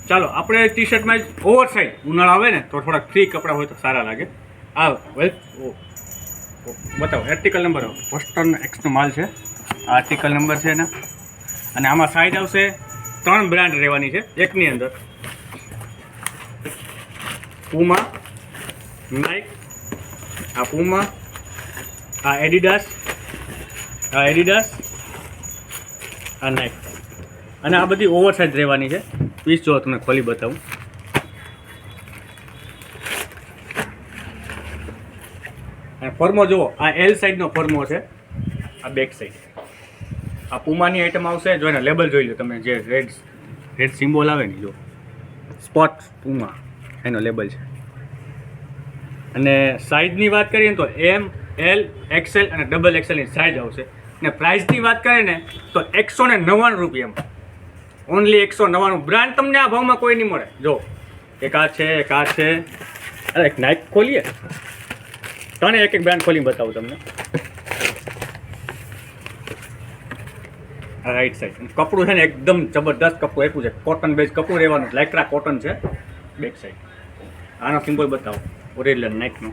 ચાલો આપણે T શર્ટમાં over size ઉનાળો આવે ને તો થોડાક ફ્રી કપડાં હોય તો સારા લાગે. આ બતાવો આર્ટિકલ નંબર વોસ્ટર્ન એક્સનો માલ છે. આ આર્ટિકલ નંબર છે એના. અને આમાં સાઇઝ આવશે 3 બ્રાન્ડ રહેવાની છે એકની અંદર. પૂમા, નાઇક, આ પૂમા, આ એડિડાસ, આ નાઇક. અને આ બધી ઓવર સાઇઝ રહેવાની છે. પીસ જો તમને ખોલી બતાવું. અને ફર્મો જુઓ, આ એલ સાઇઝનો ફર્મો છે. આ બેક સાઇડ આ પૂમાની આઈટમ આવશે. જો એના લેબલ જોઈ લો તમે, જે રેડ સિમ્બોલ આવે ને, જો સ્પોટ પૂમા એનો લેબલ છે. અને સાઇઝની વાત કરીએ ને તો એમ, એલ, એક્સેલ અને ડબલ એક્સેલની સાઇઝ આવશે. અને પ્રાઇસની વાત કરીએ ને તો 199 રૂપિયામાં, ઓનલી 199. બ્રાન્ડ તમને આ ભાવમાં કોઈ નહીં મળે. જો એક આ છે, એક આ છે. અરે એક નાઇક ખોલીએ, તને એક બ્રાન્ડ ખોલીને બતાવું તમને. રાઈટ સાઈડ કપડું છે ને એકદમ જબરદસ્ત કપડું આપ્યું છે. કોટન બેઝ કપડું રહેવાનું, લાઇક્રા કોટન છે. બેક સાઈડ આનો સિમ્બોલ બતાવો, ઓરિજિનલ નાઇકનો.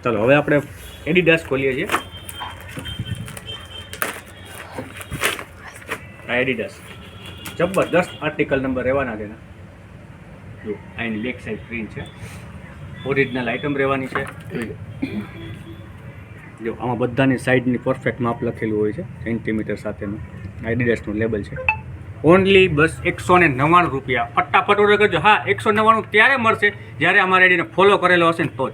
ચાલો હવે આપણે એડિડાસ ખોલીએ છીએ. આ એડિડાસ જબરદસ્ત આર્ટિકલ નંબર રહેવાના છે. જો આની બેક સાઈડ પ્રિન્ટ છે, ઓરિજિનલ આઇટમ રહેવાની છે. જો આમાં બધાની સાઈડની પરફેક્ટ માપ લખેલું હોય છે, સેન્ટીમીટર સાથેનું એડિડાસનું લેબલ છે. ઓનલી બસ 199 રૂપિયા. ફટાફટ ઓર્ડર કરજો. હા, 199 ત્યારે મળશે જ્યારે અમારા આઈડીને ફોલો કરેલો હશે ને તો જ.